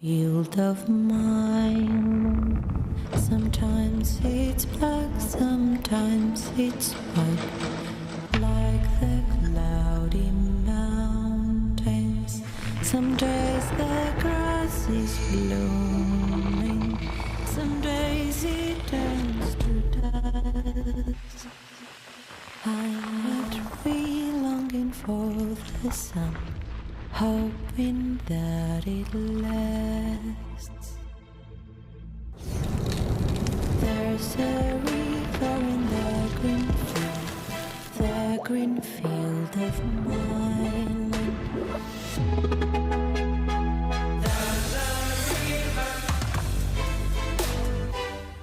Field of mine. Sometimes it's black, sometimes it's white, like the cloudy mountains. Some days the grass is blooming, some days it turns to dust. I'm a tree longing for the sun, hoping that it lasts. There's a river in the green field of mine.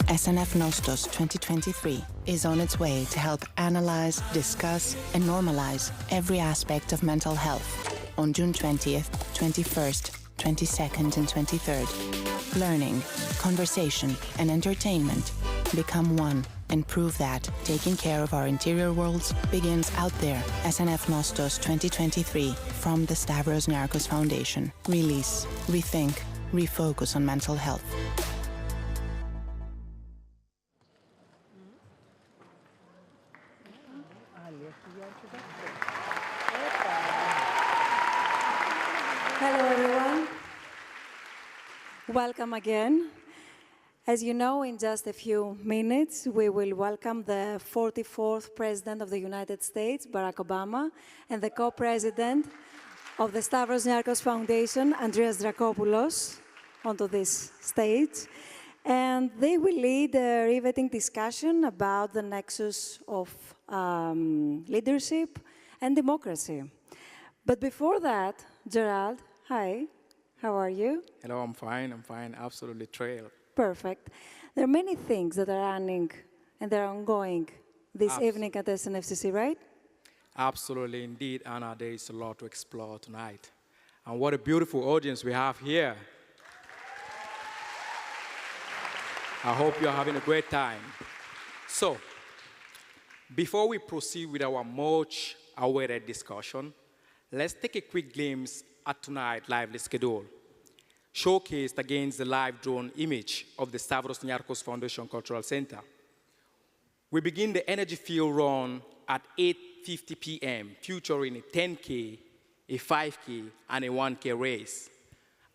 SNF Nostos 2023 is on its way to help analyze, discuss, and normalize every aspect of mental health on June 20th, 21st, 22nd, and 23rd. Learning, conversation, and entertainment become one and prove that taking care of our interior worlds begins out there. SNF Nostos 2023 from the Stavros Niarchos Foundation. Release, rethink, refocus on mental health. Hello, everyone. Welcome again. As you know, in just a few minutes, we will welcome the 44th President of the United States, Barack Obama, and the Co-President of the Stavros Niarchos Foundation, Andreas Dracopoulos, onto this stage. And they will lead a riveting discussion about the nexus of leadership and democracy. But before that, Gerald, hi, how are you? Hello, I'm fine, absolutely thrilled. Perfect. There are many things that are running and they're ongoing this evening at SNFCC, right? Absolutely, indeed, Anna, there is a lot to explore tonight. And what a beautiful audience we have here. I hope you're having a great time. So, before we proceed with our much awaited discussion, let's take a quick glimpse at tonight's lively schedule, showcased against the live drone image of the Stavros Niarchos Foundation Cultural Center. We begin the energy field run at 8:50 p.m., featuring a 10K, a 5K, and a 1K race.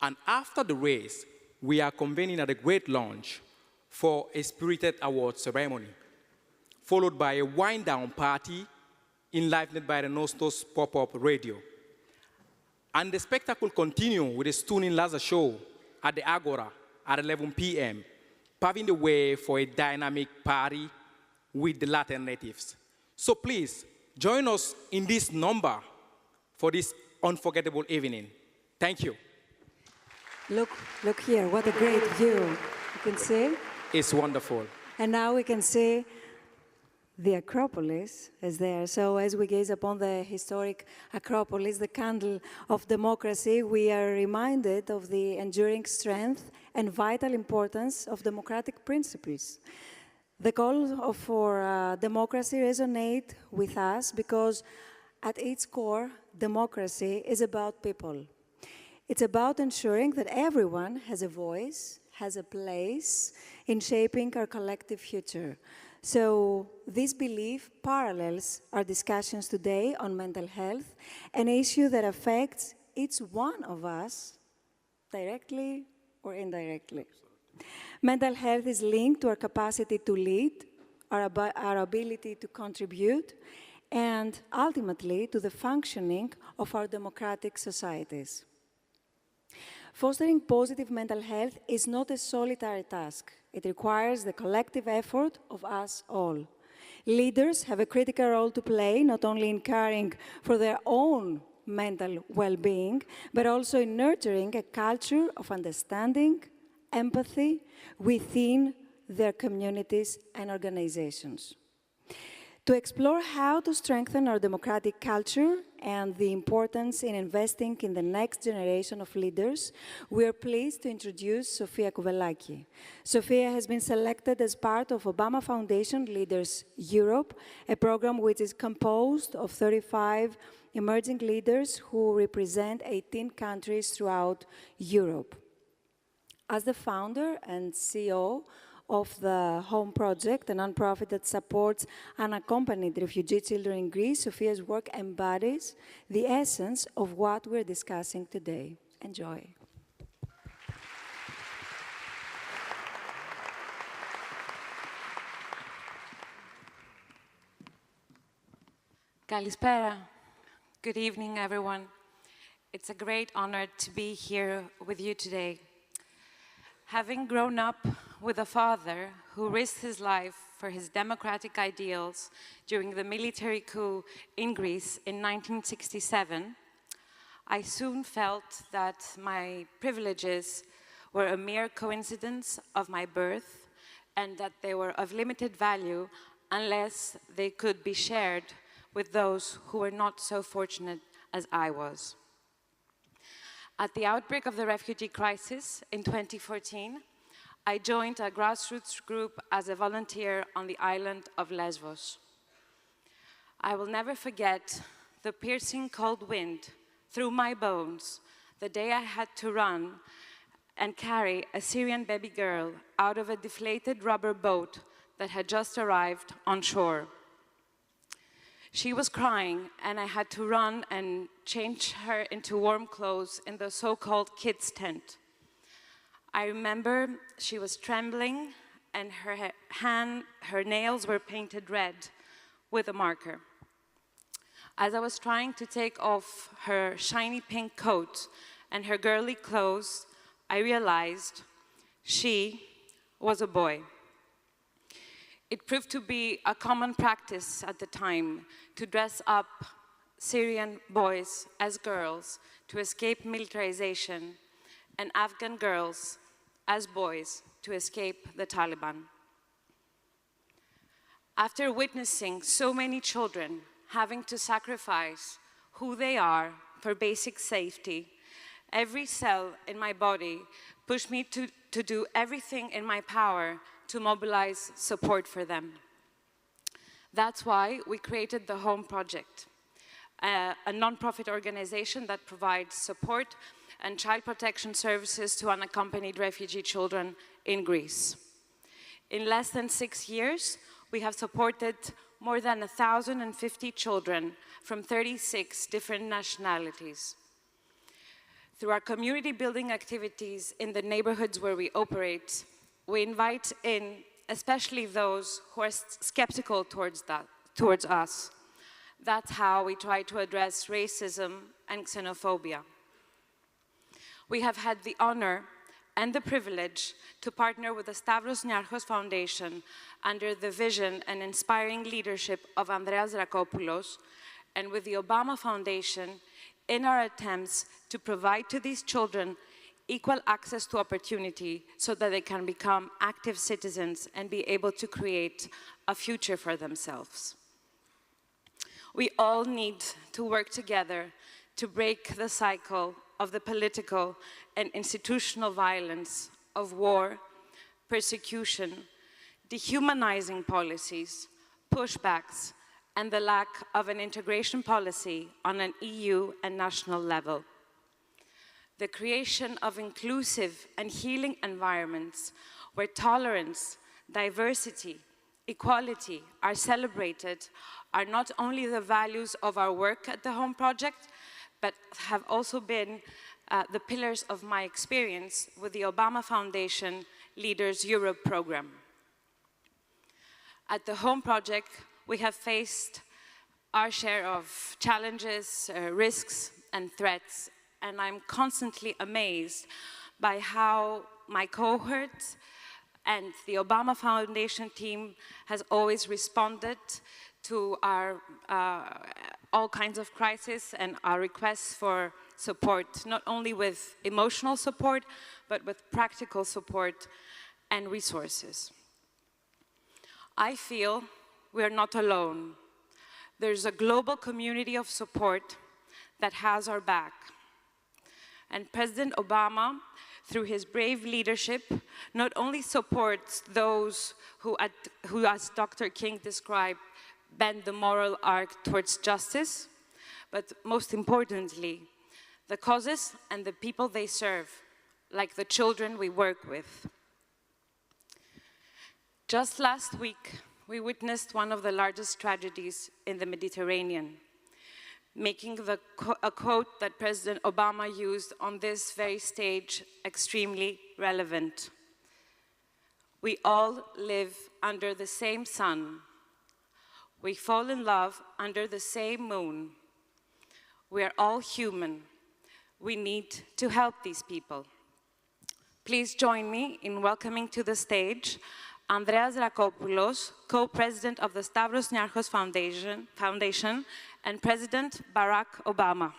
And after the race, we are convening at a great launch for a spirited award ceremony, followed by a wind-down party enlivened by the Nostos pop-up radio. And the spectacle continues with a stunning laser show at the Agora at 11 p.m., paving the way for a dynamic party with the Latin natives. So please, join us in this number for this unforgettable evening. Thank you. Look here, what a great view. You can see? It's wonderful. And now we can see the Acropolis is there. So as we gaze upon the historic Acropolis, the candle of democracy, we are reminded of the enduring strength and vital importance of democratic principles. The call for democracy resonates with us because at its core, democracy is about people. It's about ensuring that everyone has a voice, has a place in shaping our collective future. So this belief parallels our discussions today on mental health, an issue that affects each one of us, directly or indirectly. Mental health is linked to our capacity to lead, our ability to contribute, and ultimately to the functioning of our democratic societies. Fostering positive mental health is not a solitary task. It requires the collective effort of us all. Leaders have a critical role to play, not only in caring for their own mental well-being, but also in nurturing a culture of understanding, empathy within their communities and organizations. To explore how to strengthen our democratic culture and the importance in investing in the next generation of leaders, we are pleased to introduce Sofia Kouvelaki. Sofia has been selected as part of Obama Foundation Leaders Europe, a program which is composed of 35 emerging leaders who represent 18 countries throughout Europe. As the founder and CEO of the Home Project, a nonprofit that supports unaccompanied refugee children in Greece, Sophia's work embodies the essence of what we're discussing today. Enjoy. Kalispera. Good evening, everyone. It's a great honor to be here with you today. Having grown up with a father who risked his life for his democratic ideals during the military coup in Greece in 1967, I soon felt that my privileges were a mere coincidence of my birth and that they were of limited value unless they could be shared with those who were not so fortunate as I was. At the outbreak of the refugee crisis in 2014, I joined a grassroots group as a volunteer on the island of Lesbos. I will never forget the piercing cold wind through my bones the day I had to run and carry a Syrian baby girl out of a deflated rubber boat that had just arrived on shore. She was crying, and I had to run and change her into warm clothes in the so-called kids' tent. I remember she was trembling, and her nails were painted red with a marker. As I was trying to take off her shiny pink coat and her girly clothes, I realized she was a boy. It proved to be a common practice at the time to dress up Syrian boys as girls to escape militarization, and Afghan girls as boys to escape the Taliban. After witnessing so many children having to sacrifice who they are for basic safety, every cell in my body pushed me to do everything in my power to mobilize support for them. That's why we created the Home Project, a nonprofit organization that provides support and child protection services to unaccompanied refugee children in Greece. In less than 6 years, we have supported more than 1,050 children from 36 different nationalities. Through our community building activities in the neighborhoods where we operate, we invite in especially those who are skeptical towards us. That's how we try to address racism and xenophobia. We have had the honor and the privilege to partner with the Stavros Niarchos Foundation under the vision and inspiring leadership of Andreas Dracopoulos, and with the Obama Foundation in our attempts to provide to these children equal access to opportunity so that they can become active citizens and be able to create a future for themselves. We all need to work together to break the cycle of the political and institutional violence of war, persecution, dehumanizing policies, pushbacks, and the lack of an integration policy on an EU and national level. The creation of inclusive and healing environments where tolerance, diversity, equality are celebrated are not only the values of our work at the Home Project, but have also been the pillars of my experience with the Obama Foundation Leaders Europe program. At the Home Project, we have faced our share of challenges, risks, and threats, and I'm constantly amazed by how my cohort and the Obama Foundation team has always responded to our all kinds of crises and our requests for support, not only with emotional support, but with practical support and resources. I feel we are not alone. There's a global community of support that has our back. And President Obama, through his brave leadership, not only supports those who, as Dr. King described, bend the moral arc towards justice, but most importantly, the causes and the people they serve like the children we work with. Just last week, we witnessed one of the largest tragedies in the Mediterranean, making a quote that President Obama used on this very stage extremely relevant. We all live under the same sun. We fall in love under the same moon. We are all human. We need to help these people. Please join me in welcoming to the stage Andreas Dracopoulos, Co-President of the Stavros Niarchos Foundation, and President Barack Obama.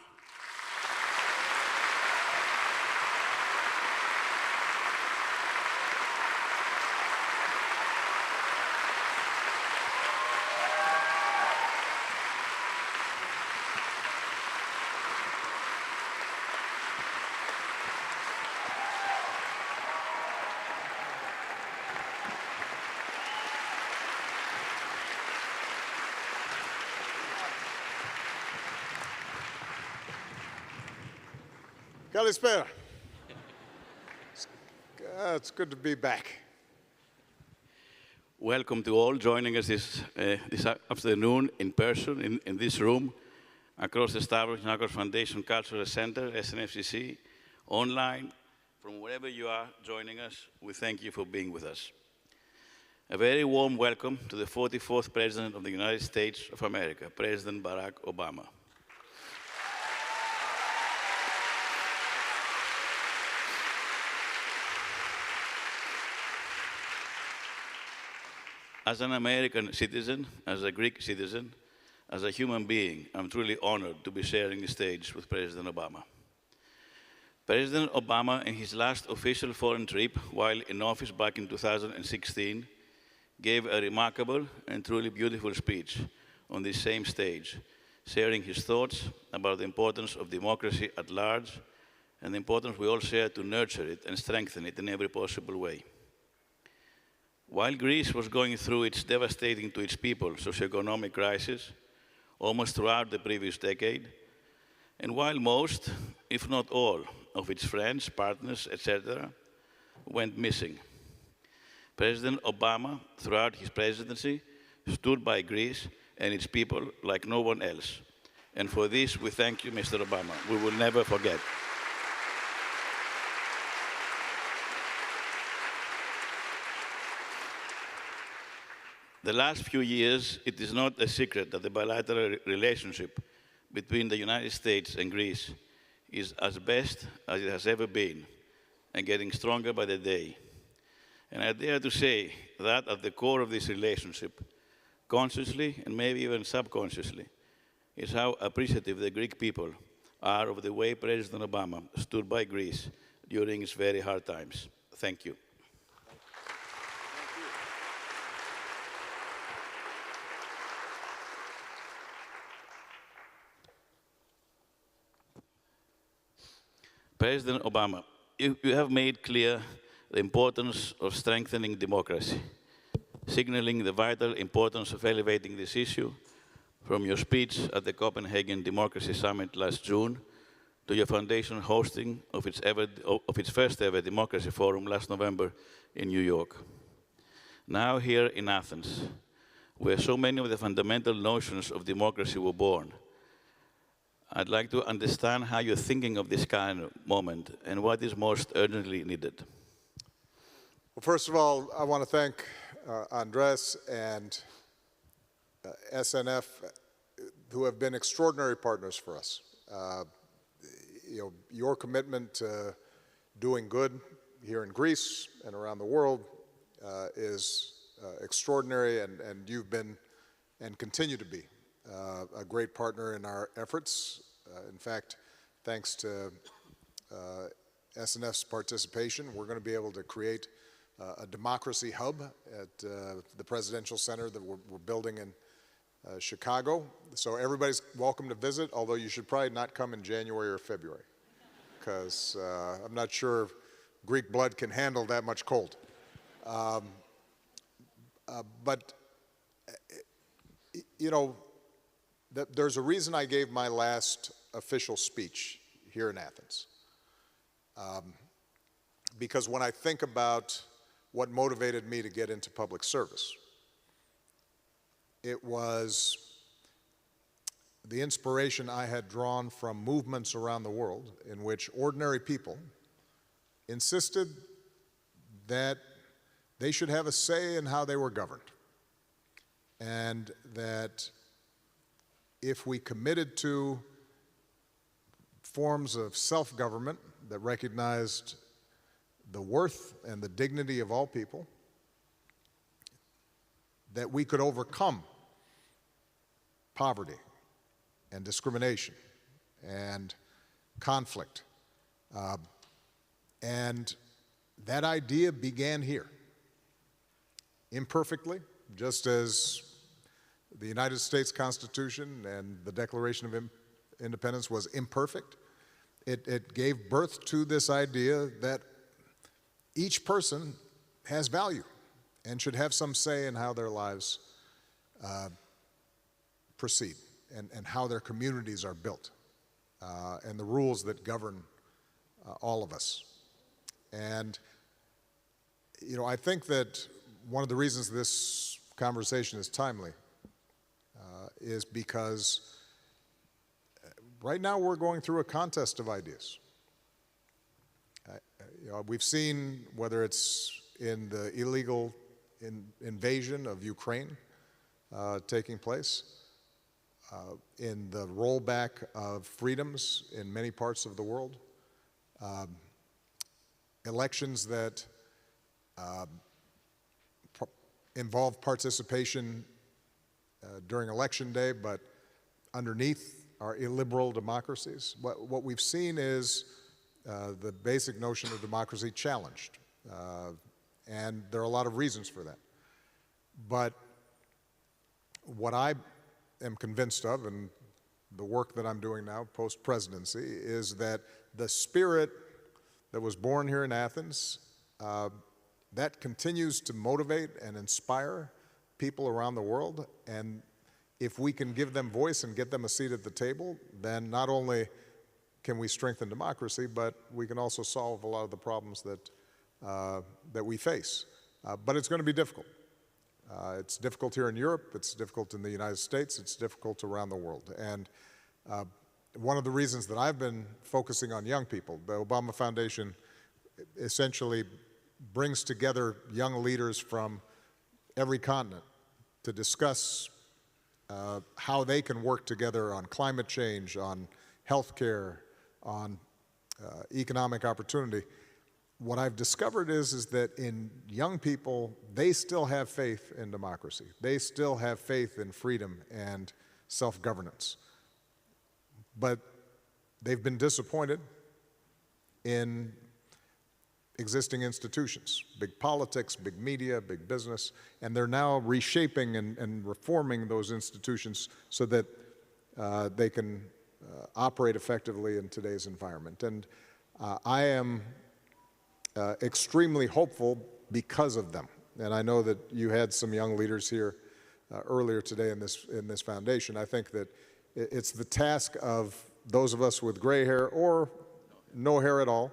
Kalispera. It's good to be back. Welcome to all joining us this afternoon in person in this room, across the Stavros Niarchos Foundation Cultural Center, SNFCC, online, from wherever you are joining us. We thank you for being with us. A very warm welcome to the 44th President of the United States of America, President Barack Obama. As an American citizen, as a Greek citizen, as a human being, I'm truly honored to be sharing the stage with President Obama. President Obama, in his last official foreign trip while in office back in 2016, gave a remarkable and truly beautiful speech on this same stage, sharing his thoughts about the importance of democracy at large and the importance we all share to nurture it and strengthen it in every possible way. While Greece was going through its devastating to its people socioeconomic crisis almost throughout the previous decade, and while most, if not all, of its friends, partners, etc., went missing, President Obama, throughout his presidency, stood by Greece and its people like no one else. And for this, we thank you, Mr. Obama. We will never forget. The last few years, it is not a secret that the bilateral relationship between the United States and Greece is as best as it has ever been and getting stronger by the day. And I dare to say that at the core of this relationship, consciously and maybe even subconsciously, is how appreciative the Greek people are of the way President Obama stood by Greece during its very hard times. Thank you. President Obama, you have made clear the importance of strengthening democracy, signaling the vital importance of elevating this issue from your speech at the Copenhagen Democracy Summit last June to your foundation hosting of its first ever Democracy Forum last November in New York. Now here in Athens, where so many of the fundamental notions of democracy were born, I'd like to understand how you're thinking of this kind of moment and what is most urgently needed. Well, first of all, I want to thank Andres and SNF, who have been extraordinary partners for us. Your commitment to doing good here in Greece and around the world is extraordinary, and you've been and continue to be a great partner in our efforts. In fact, thanks to SNF's participation, we're going to be able to create a democracy hub at the Presidential Center that we're building in Chicago. So everybody's welcome to visit, although you should probably not come in January or February, because I'm not sure Greek blood can handle that much cold. But, you know, there's a reason I gave my last official speech here in Athens. because when I think about what motivated me to get into public service, it was the inspiration I had drawn from movements around the world in which ordinary people insisted that they should have a say in how they were governed, and that if we committed to forms of self-government that recognized the worth and the dignity of all people, that we could overcome poverty and discrimination and conflict. And that idea began here, imperfectly, just as the United States Constitution and the Declaration of Independence was imperfect. It gave birth to this idea that each person has value and should have some say in how their lives proceed and how their communities are built and the rules that govern all of us. And, you know, I think that one of the reasons this conversation is timely is because right now we're going through a contest of ideas. You know, we've seen, whether it's in the illegal invasion of Ukraine taking place, in the rollback of freedoms in many parts of the world, elections that involve participation during election day, but underneath are illiberal democracies. What we've seen is the basic notion of democracy challenged, and there are a lot of reasons for that. But what I am convinced of, and the work that I'm doing now post-presidency, is that the spirit that was born here in Athens, that continues to motivate and inspire people around the world. And if we can give them voice and get them a seat at the table, then not only can we strengthen democracy, but we can also solve a lot of the problems that we face. But it's going to be difficult. It's difficult here in Europe, it's difficult in the United States, it's difficult around the world. And one of the reasons that I've been focusing on young people, the Obama Foundation essentially brings together young leaders from every continent to discuss how they can work together on climate change, on healthcare, on economic opportunity. What I've discovered is that in young people, they still have faith in democracy. They still have faith in freedom and self-governance. But they've been disappointed in existing institutions, big politics, big media, big business, and they're now reshaping and reforming those institutions so that they can operate effectively in today's environment. And I am extremely hopeful because of them. And I know that you had some young leaders here earlier today in this foundation. I think that it's the task of those of us with gray hair or no hair at all.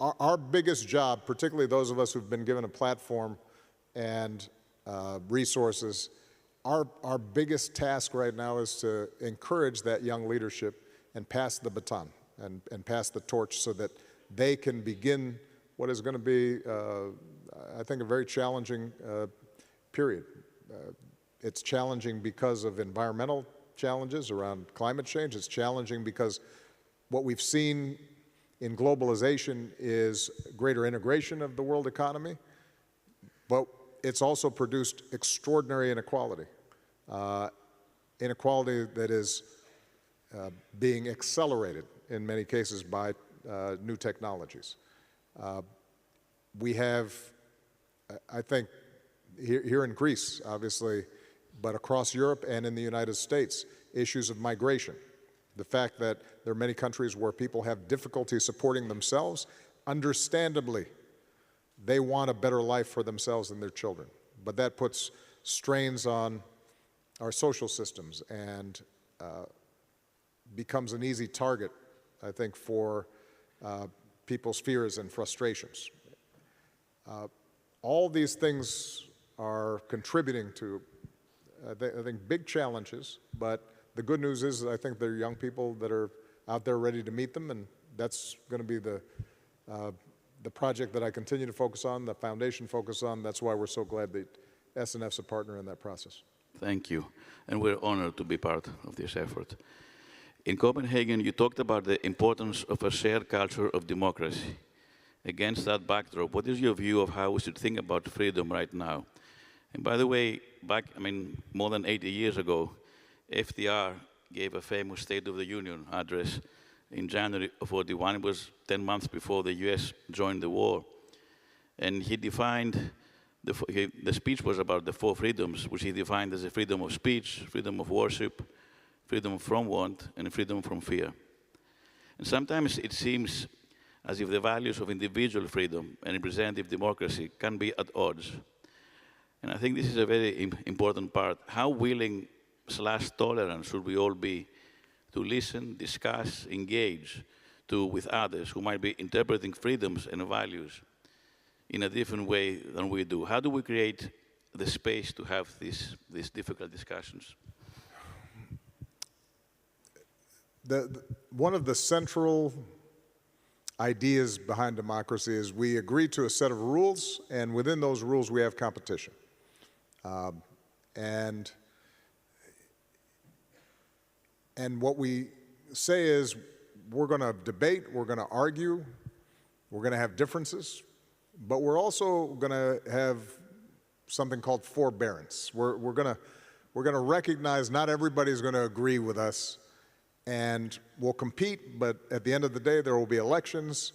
Our biggest job, particularly those of us who've been given a platform and resources, our biggest task right now is to encourage that young leadership and pass the baton and pass the torch so that they can begin what is going to be, I think, a very challenging period. It's challenging because of environmental challenges around climate change. It's challenging because what we've seen in globalization is greater integration of the world economy, but it's also produced extraordinary inequality, inequality that is being accelerated in many cases by new technologies. We have, I think, here in Greece, obviously, but across Europe and in the United States, issues of migration. The fact that there are many countries where people have difficulty supporting themselves, understandably, they want a better life for themselves and their children. But that puts strains on our social systems and becomes an easy target, I think, for people's fears and frustrations. All these things are contributing to, I think, big challenges, but the good news is I think there are young people that are out there ready to meet them, and that's going to be the project that I continue to focus on, the foundation focus on. That's why we're so glad that SNF's a partner in that process. Thank you, and we're honored to be part of this effort. In Copenhagen, you talked about the importance of a shared culture of democracy. Against that backdrop, what is your view of how we should think about freedom right now? And by the way, back, more than 80 years ago, FDR gave a famous State of the Union address in January of '41. It was 10 months before the US joined the war. And he defined, the speech was about the 4 freedoms, which he defined as a freedom of speech, freedom of worship, freedom from want, and freedom from fear. And sometimes it seems as if the values of individual freedom and representative democracy can be at odds. And I think this is a very important part. How willing / tolerant should we all be to listen, discuss, engage with others who might be interpreting freedoms and values in a different way than we do? How do we create the space to have these difficult discussions? One of the central ideas behind democracy is we agree to a set of rules, and within those rules we have competition. And what we say is we're going to debate, we're going to argue, we're going to have differences, but we're also going to have something called forbearance. We're going to recognize not everybody's going to agree with us, and we'll compete, but at the end of the day there will be elections,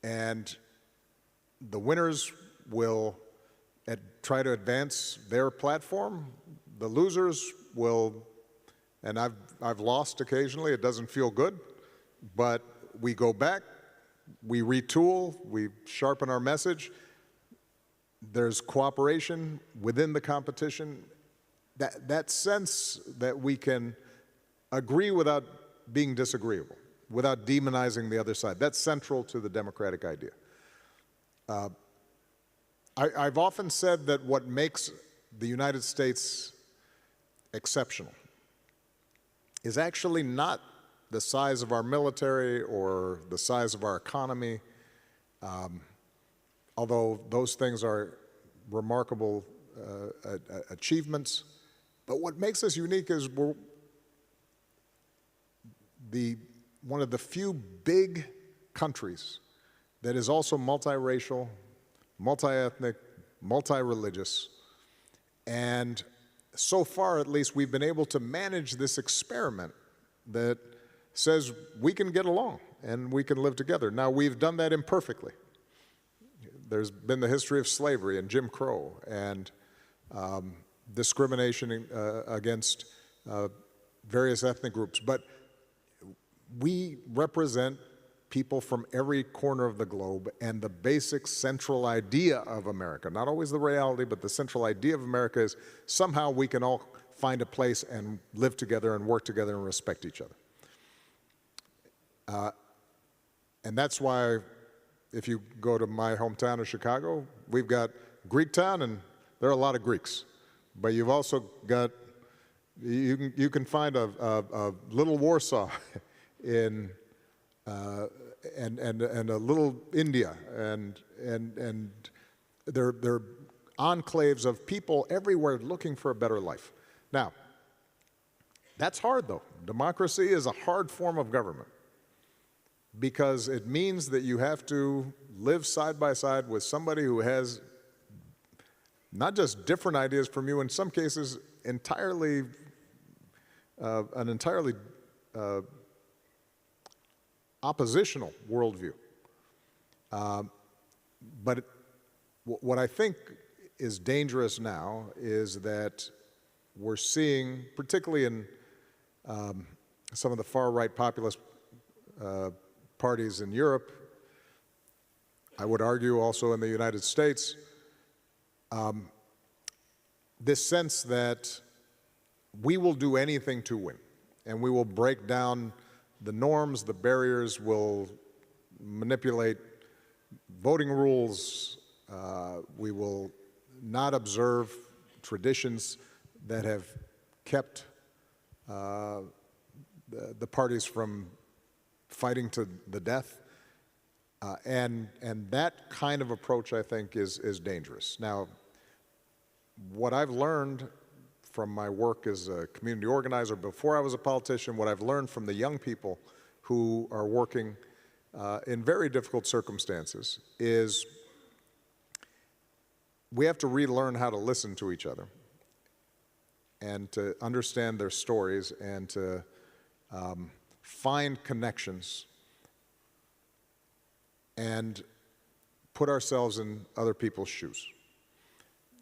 and the winners will try to advance their platform. The losers will, and I've lost occasionally, it doesn't feel good, but we go back, we retool, we sharpen our message. There's cooperation within the competition. That sense that we can agree without being disagreeable, without demonizing the other side, that's central to the democratic idea. I've often said that what makes the United States exceptional is actually not the size of our military or the size of our economy, although those things are remarkable achievements. But what makes us unique is we're one of the few big countries that is also multiracial, multi-ethnic, multi-religious, and so far at least we've been able to manage this experiment that says we can get along and we can live together. Now, we've done that imperfectly. There's been the history of slavery and Jim Crow and discrimination against various ethnic groups, but we represent people from every corner of the globe, and the basic central idea of America, not always the reality, but the central idea of America is somehow we can all find a place and live together and work together and respect each other. And that's why if you go to my hometown of Chicago, we've got Greektown, and there are a lot of Greeks. But you've also got, you can find a little Warsaw in and a little India, and they're enclaves of people everywhere looking for a better life. Now, that's hard though. Democracy is a hard form of government because it means that you have to live side by side with somebody who has not just different ideas from you, in some cases entirely oppositional worldview. But what I think is dangerous now is that we're seeing, particularly in some of the far-right populist parties in Europe, I would argue also in the United States, this sense that we will do anything to win, and we will break down the norms, the barriers, will manipulate voting rules. We will not observe traditions that have kept the parties from fighting to the death. And that kind of approach, I think, is dangerous. Now, what I've learned from my work as a community organizer before I was a politician, what I've learned from the young people who are working in very difficult circumstances is we have to relearn how to listen to each other and to understand their stories and to find connections and put ourselves in other people's shoes.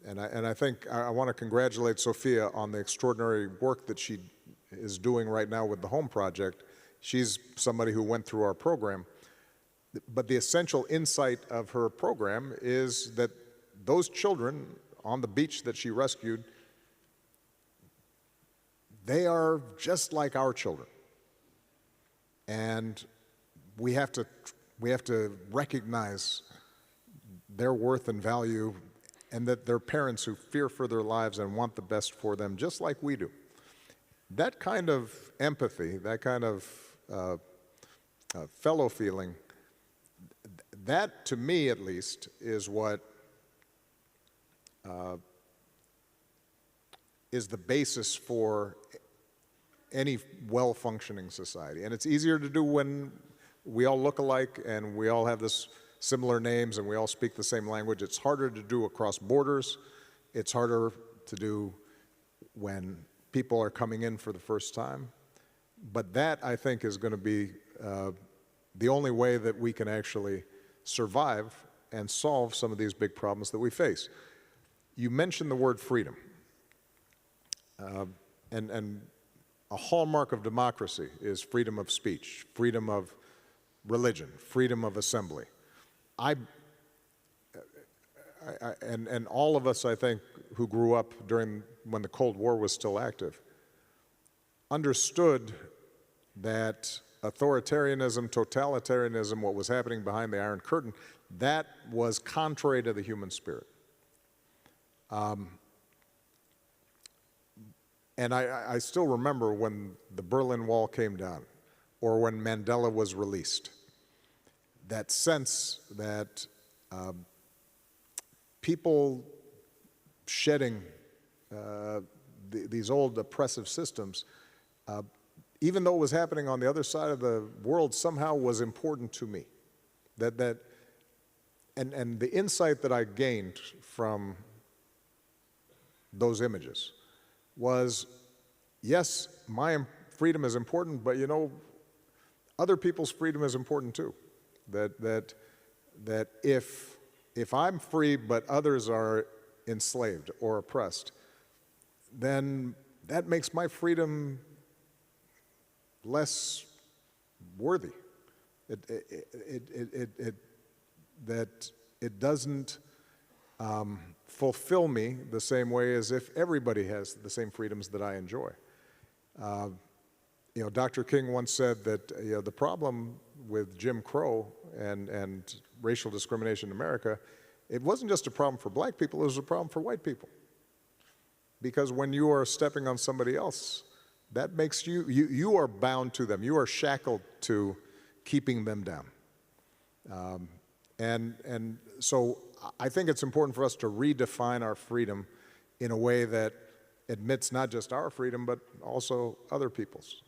And I think I want to congratulate Sophia on the extraordinary work that she is doing right now with the Home Project. She's somebody who went through our program. But the essential insight of her program is that those children on the beach that she rescued, they are just like our children. And we have to recognize their worth and value, and that they're parents who fear for their lives and want the best for them, just like we do. That kind of empathy, that kind of fellow feeling, that, to me at least, is what is the basis for any well-functioning society. And it's easier to do when we all look alike and we all have this similar names and we all speak the same language. It's harder to do across borders. It's harder to do when people are coming in for the first time. But that, I think, is going to be the only way that we can actually survive and solve some of these big problems that we face. You mentioned the word freedom. And a hallmark of democracy is freedom of speech, freedom of religion, freedom of assembly. And all of us, I think, who grew up when the Cold War was still active, understood that authoritarianism, totalitarianism, what was happening behind the Iron Curtain, that was contrary to the human spirit. And I still remember when the Berlin Wall came down, or when Mandela was released, that sense that people shedding these old oppressive systems, even though it was happening on the other side of the world, somehow was important to me. And the insight that I gained from those images was, yes, my freedom is important, but other people's freedom is important too. That if I'm free but others are enslaved or oppressed, then that makes my freedom less worthy. That it doesn't fulfill me the same way as if everybody has the same freedoms that I enjoy. Dr. King once said that the problem with Jim Crow and racial discrimination in America, it wasn't just a problem for black people, it was a problem for white people. Because when you are stepping on somebody else, that makes you are bound to them. You are shackled to keeping them down. And so I think it's important for us to redefine our freedom in a way that admits not just our freedom, but also other people's.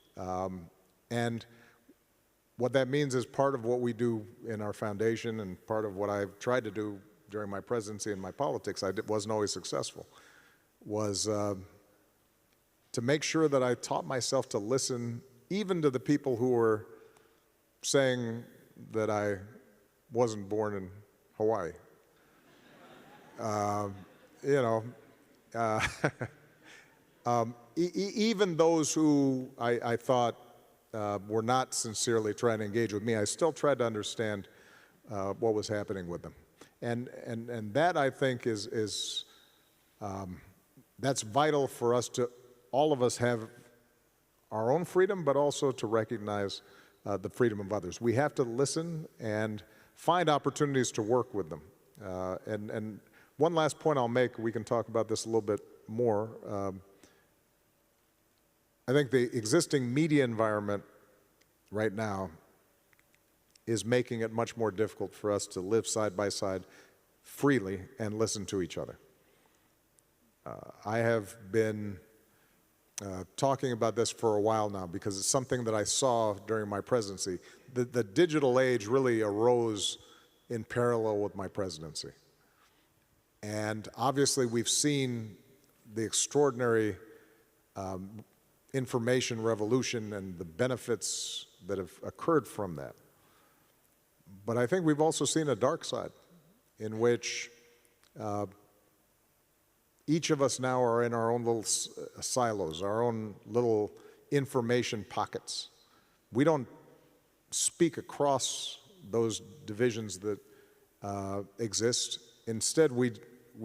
And what that means is part of what we do in our foundation and part of what I've tried to do during my presidency and my politics, wasn't always successful, was to make sure that I taught myself to listen even to the people who were saying that I wasn't born in Hawaii. Even those who I thought were not sincerely trying to engage with me, I still tried to understand what was happening with them. And that, I think, is that's vital for us to, all of us have our own freedom, but also to recognize the freedom of others. We have to listen and find opportunities to work with them. And one last point I'll make, we can talk about this a little bit more. I think the existing media environment right now is making it much more difficult for us to live side by side freely and listen to each other. I have been talking about this for a while now because it's something that I saw during my presidency. The digital age really arose in parallel with my presidency. And obviously we've seen the extraordinary information revolution and the benefits that have occurred from that. But I think we've also seen a dark side in which each of us now are in our own little silos, our own little information pockets. We don't speak across those divisions that exist. Instead, we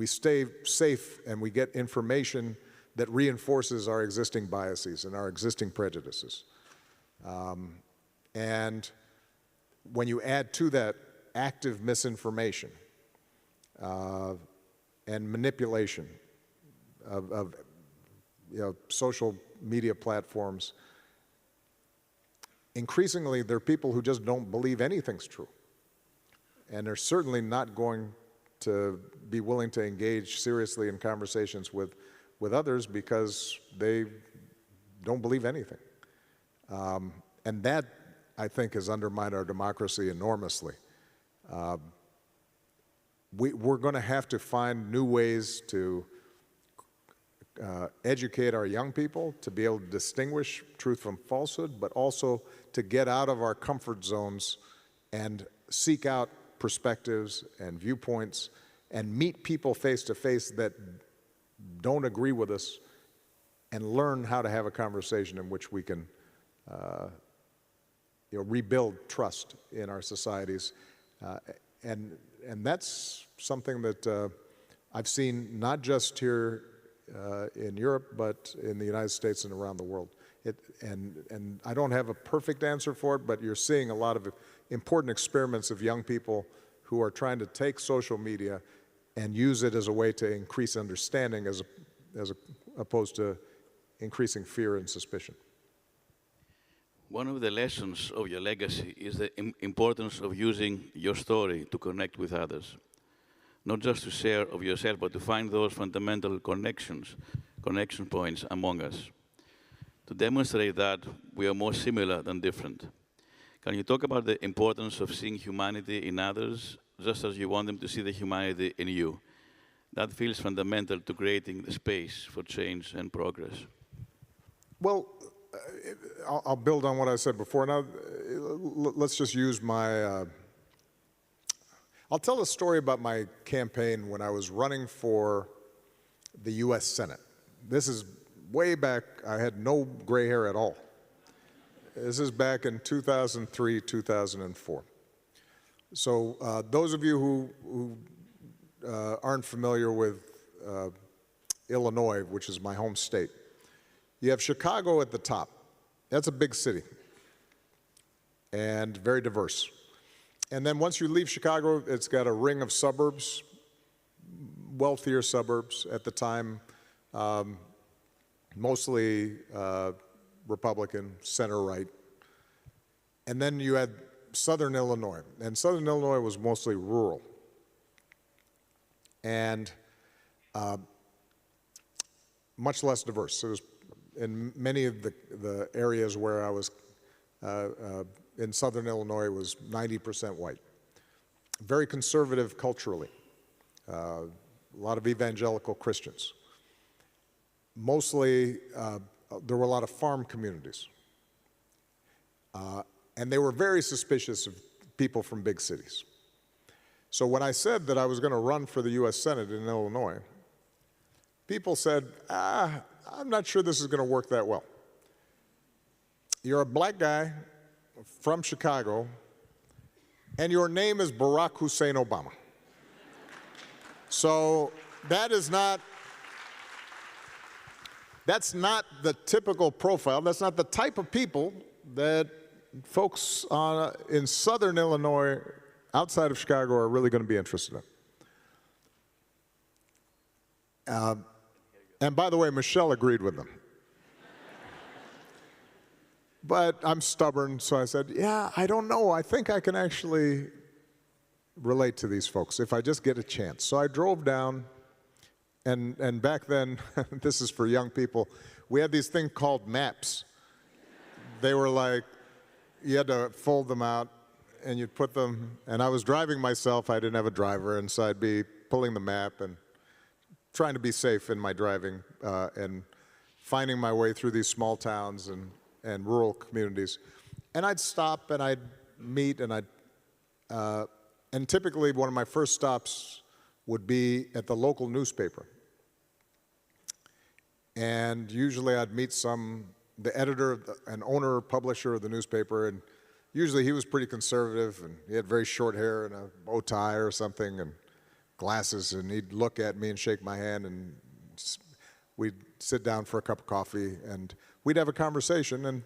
stay safe and we get information that reinforces our existing biases and our existing prejudices. And when you add to that active misinformation and manipulation of social media platforms, increasingly there are people who just don't believe anything's true. And they're certainly not going to be willing to engage seriously in conversations with others because they don't believe anything. And that, I think, has undermined our democracy enormously. We're going to have to find new ways to educate our young people to be able to distinguish truth from falsehood, but also to get out of our comfort zones and seek out perspectives and viewpoints and meet people face to face that don't agree with us and learn how to have a conversation in which we can rebuild trust in our societies. And that's something that I've seen not just here in Europe, but in the United States and around the world. And I don't have a perfect answer for it, but you're seeing a lot of important experiments of young people who are trying to take social media and use it as a way to increase understanding as opposed to increasing fear and suspicion. One of the lessons of your legacy is the importance of using your story to connect with others. Not just to share of yourself, but to find those fundamental connection points among us. To demonstrate that we are more similar than different. Can you talk about the importance of seeing humanity in others, just as you want them to see the humanity in you? That feels fundamental to creating the space for change and progress. Well, I'll build on what I said before. Now, let's just use my... I'll tell a story about my campaign when I was running for the U.S. Senate. This is way back. I had no gray hair at all. This is back in 2003, 2004. So those of you who aren't familiar with Illinois, which is my home state, you have Chicago at the top. That's a big city and very diverse. And then once you leave Chicago, it's got a ring of suburbs, wealthier suburbs at the time, mostly Republican, center-right. And then you had southern Illinois, and southern Illinois was mostly rural. And much less diverse. It was in many of the areas where I was in southern Illinois, it was 90% white. Very conservative culturally. A lot of evangelical Christians. Mostly, there were a lot of farm communities. And they were very suspicious of people from big cities. So when I said that I was going to run for the U.S. Senate in Illinois, people said, I'm not sure this is going to work that well. You're a black guy from Chicago, and your name is Barack Hussein Obama. So that's not the typical profile. That's not the type of people that folks in southern Illinois, outside of Chicago, are really going to be interested in. And by the way, Michelle agreed with them. But I'm stubborn, so I said, yeah, I don't know. I think I can actually relate to these folks if I just get a chance. So I drove down, and back then, this is for young people, we had these things called maps. They were like, you had to fold them out, and you'd put them, and I was driving myself. I didn't have a driver, and so I'd be pulling the map and trying to be safe in my driving and finding my way through these small towns and rural communities. And I'd stop and I'd meet and and typically one of my first stops would be at the local newspaper. And usually I'd meet the editor, an owner, publisher of the newspaper, and usually he was pretty conservative and he had very short hair and a bow tie or something and glasses, and he'd look at me and shake my hand, and we'd sit down for a cup of coffee and we'd have a conversation. And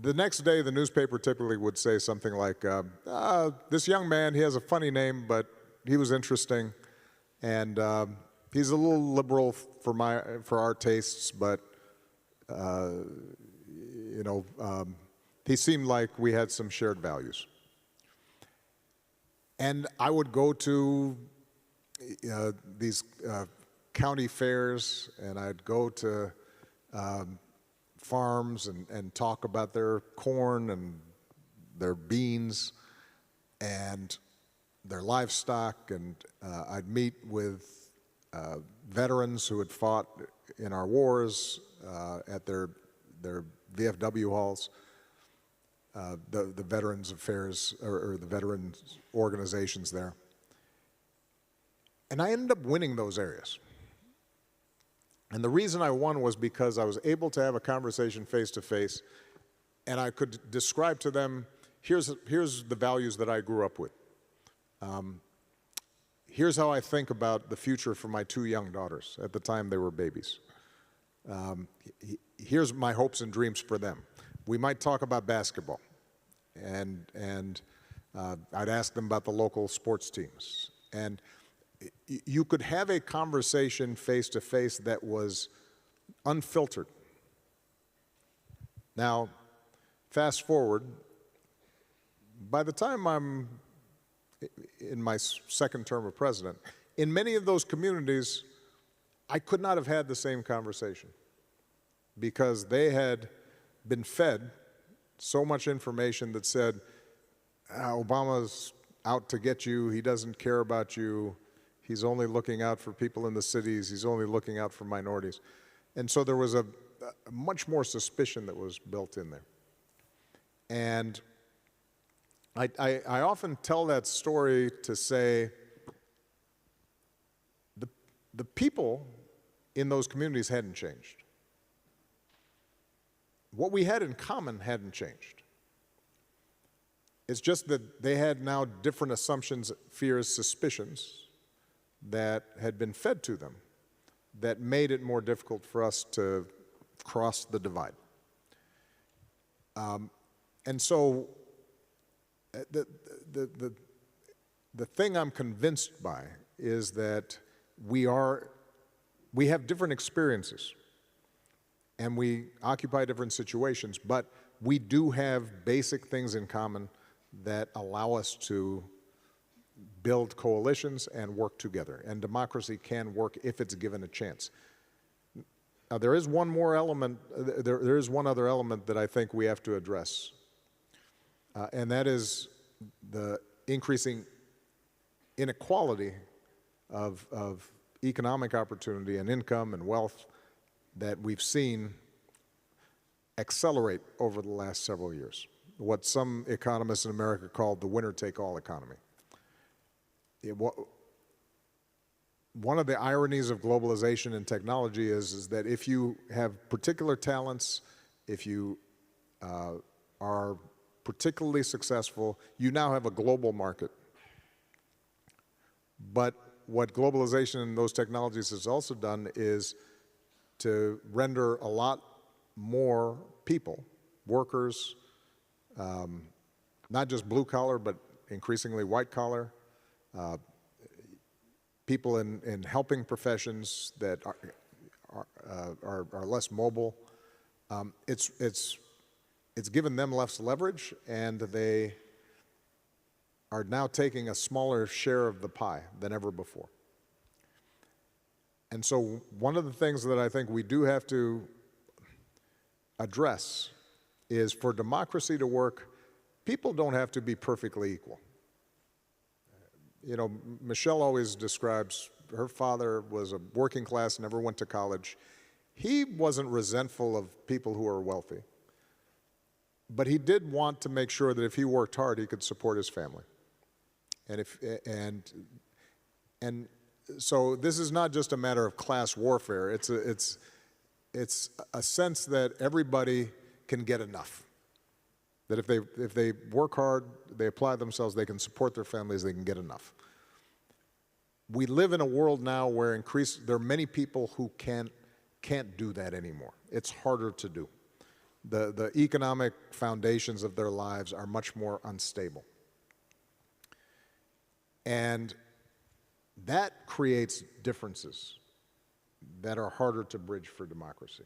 the next day the newspaper typically would say something like, this young man, he has a funny name, but he was interesting, and he's a little liberal for our tastes, but he seemed like we had some shared values. And I would go to these county fairs, and I'd go to farms and talk about their corn and their beans and their livestock, and I'd meet with veterans who had fought in our wars at their VFW halls, the Veterans Affairs or the veterans organizations there. And I ended up winning those areas. And the reason I won was because I was able to have a conversation face to face, and I could describe to them, here's the values that I grew up with. Here's how I think about the future for my two young daughters. At the time, they were babies. Here's my hopes and dreams for them. We might talk about basketball, and I'd ask them about the local sports teams. And you could have a conversation face to face that was unfiltered. Now, fast forward, by the time I'm in my second term of president, in many of those communities, I could not have had the same conversation because they had been fed so much information that said, Obama's out to get you, he doesn't care about you, he's only looking out for people in the cities, he's only looking out for minorities. And so there was a much more suspicion that was built in there. And I often tell that story to say the people in those communities hadn't changed. What we had in common hadn't changed. It's just that they had now different assumptions, fears, suspicions that had been fed to them that made it more difficult for us to cross the divide. And so the thing I'm convinced by is that we have different experiences and we occupy different situations, but we do have basic things in common that allow us to build coalitions and work together. And democracy can work if it's given a chance. Now, there is one more element, there is one other element that I think we have to address, and that is the increasing inequality of economic opportunity and income and wealth that we've seen accelerate over the last several years, what some economists in America call the winner-take-all economy. One of the ironies of globalization and technology is that if you have particular talents, if you are particularly successful, you now have a global market. But what globalization and those technologies has also done is to render a lot more people, workers, not just blue collar, but increasingly white collar, people in helping professions that are less mobile. It's given them less leverage, and they are now taking a smaller share of the pie than ever before. And so one of the things that I think we do have to address is, for democracy to work, people don't have to be perfectly equal. You know, Michelle always describes her father was a working class, never went to college. He wasn't resentful of people who are wealthy, but he did want to make sure that if he worked hard, he could support his family. And so this is not just a matter of class warfare. It's a sense that everybody can get enough. That if they work hard, they apply themselves, they can support their families, they can get enough. We live in a world now where there are many people who can't do that anymore. It's harder to do. The economic foundations of their lives are much more unstable. And that creates differences that are harder to bridge for democracy.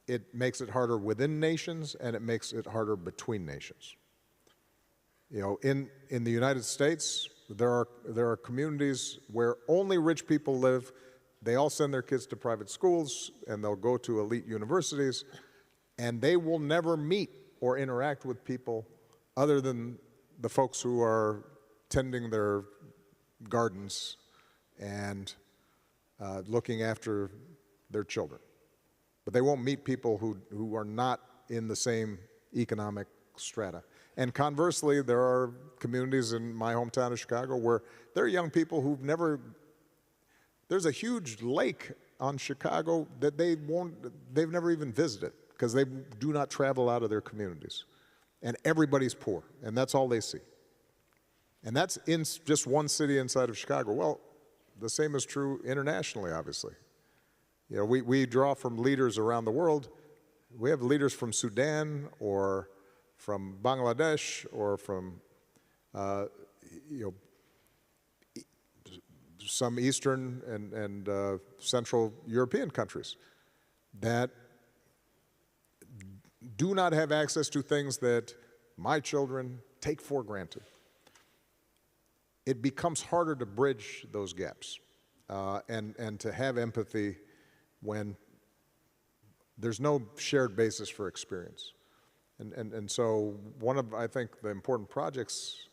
It makes it harder within nations, and it makes it harder between nations. You know, in the United States, there are communities where only rich people live. They all send their kids to private schools, and they'll go to elite universities, and they will never meet or interact with people other than the folks who are tending their gardens and looking after their children. But they won't meet people who are not in the same economic strata. And conversely, there are communities in my hometown of Chicago where there are young people who've never, there's a huge lake on Chicago that they've never even visited because they do not travel out of their communities. And everybody's poor, and that's all they see. And that's in just one city inside of Chicago. Well, the same is true internationally, obviously. You know, we draw from leaders around the world. We have leaders from Sudan or from Bangladesh or from some Eastern and Central European countries that do not have access to things that my children take for granted. It becomes harder to bridge those gaps and to have empathy when there's no shared basis for experience. And so one of, I think, the important projects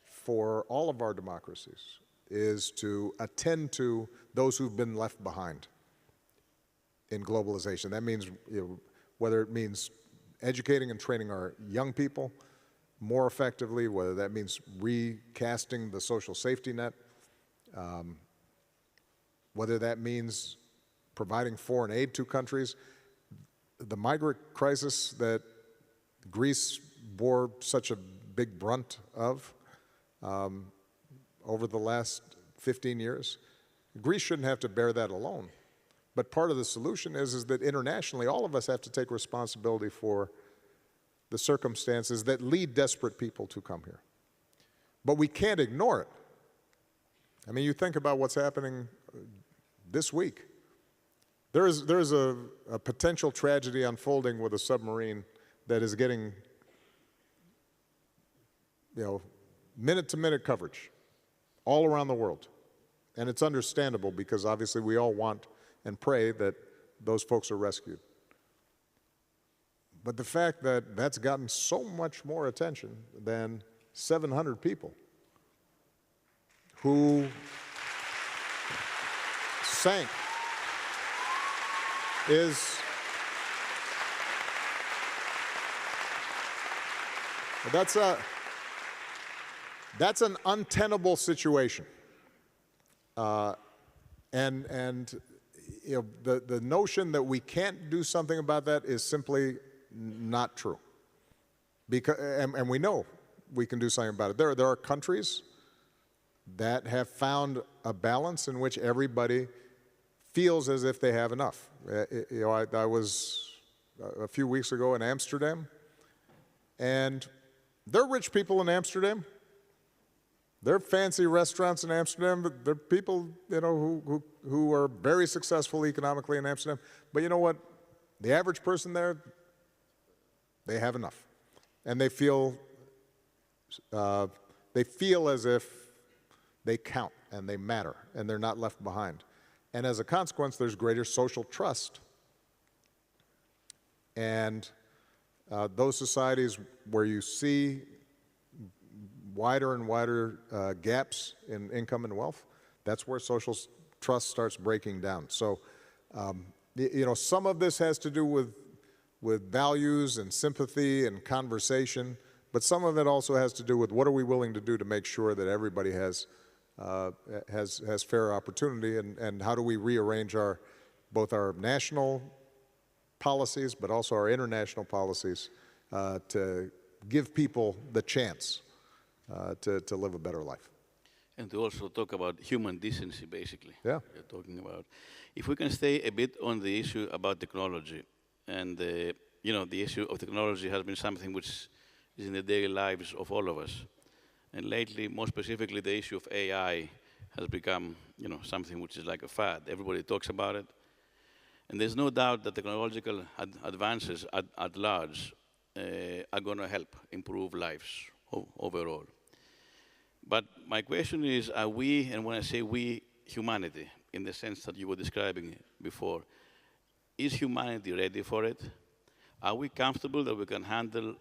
for all of our democracies is to attend to those who've been left behind in globalization. That means, whether it means educating and training our young people more effectively, whether that means recasting the social safety net, whether that means providing foreign aid to countries. The migrant crisis that Greece bore such a big brunt of over the last 15 years, Greece shouldn't have to bear that alone. But part of the solution is that internationally, all of us have to take responsibility for the circumstances that lead desperate people to come here. But we can't ignore it. I mean, you think about what's happening this week. There is a potential tragedy unfolding with a submarine that is getting, minute-to-minute coverage all around the world. And it's understandable because obviously we all want and pray that those folks are rescued. But the fact that that's gotten so much more attention than 700 people who sank that's an untenable situation. The notion that we can't do something about that is simply not true. And we know we can do something about it. There are countries that have found a balance in which everybody feels as if they have enough. I was a few weeks ago in Amsterdam, And they're rich people in Amsterdam. They're fancy restaurants in Amsterdam, but they're people, you know, who are very successful economically in Amsterdam. But you know what? The average person there, they have enough. And they feel as if they count and they matter and they're not left behind. And as a consequence, there's greater social trust. And those societies where you see wider and wider gaps in income and wealth, that's where social trust starts breaking down. So, you know, some of this has to do with values and sympathy and conversation, but some of it also has to do with what are we willing to do to make sure that everybody has fair opportunity, and how do we rearrange both our national policies but also our international policies to give people the chance to live a better life. And to also talk about human decency, basically. Yeah. You're talking about. If we can stay a bit on the issue about technology, and you know, the issue of technology has been something which is in the daily lives of all of us. And lately, more specifically, the issue of AI has become, you know, something which is like a fad. Everybody talks about it. And there's no doubt that technological advances at large are going to help improve lives overall. But my question is, are we, and when I say we, humanity, in the sense that you were describing before, is humanity ready for it? Are we comfortable that we can handle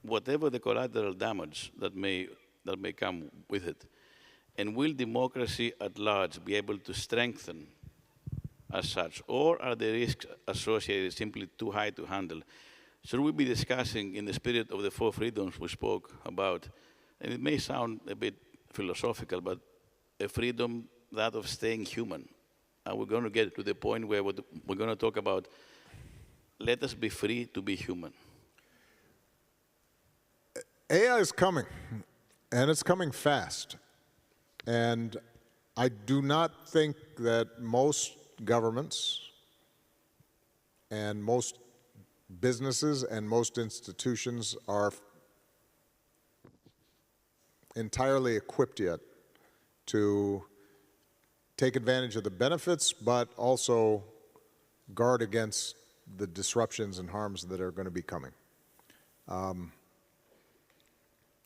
whatever the collateral damage that may come with it? And will democracy at large be able to strengthen as such? Or are the risks associated simply too high to handle? Should we be discussing, in the spirit of the 4 freedoms we spoke about, and it may sound a bit philosophical, but a freedom, that of staying human? Are we going to get to the point where we're going to talk about, let us be free to be human? AI is coming, and it's coming fast. And I do not think that most governments and most businesses and most institutions are entirely equipped yet to take advantage of the benefits, but also guard against the disruptions and harms that are going to be coming. I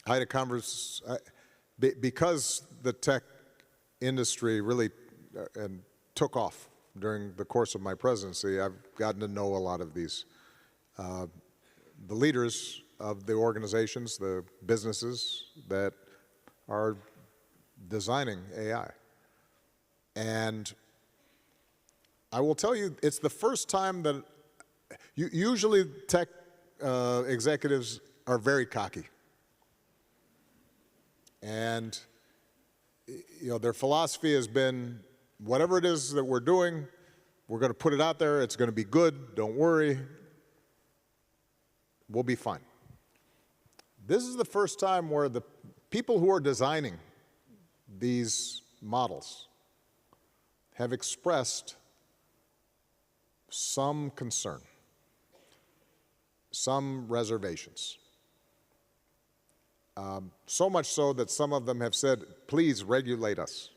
had a conversation, because the tech industry really took off during the course of my presidency. I've gotten to know a lot of these, the leaders of the organizations, the businesses that are designing AI. And I will tell you, it's the first time that usually tech executives are very cocky. And you know, their philosophy has been, whatever it is that we're doing, we're going to put it out there, it's going to be good, don't worry, we'll be fine. This is the first time where the people who are designing these models have expressed some concern, some reservations. So much so that some of them have said, please regulate us.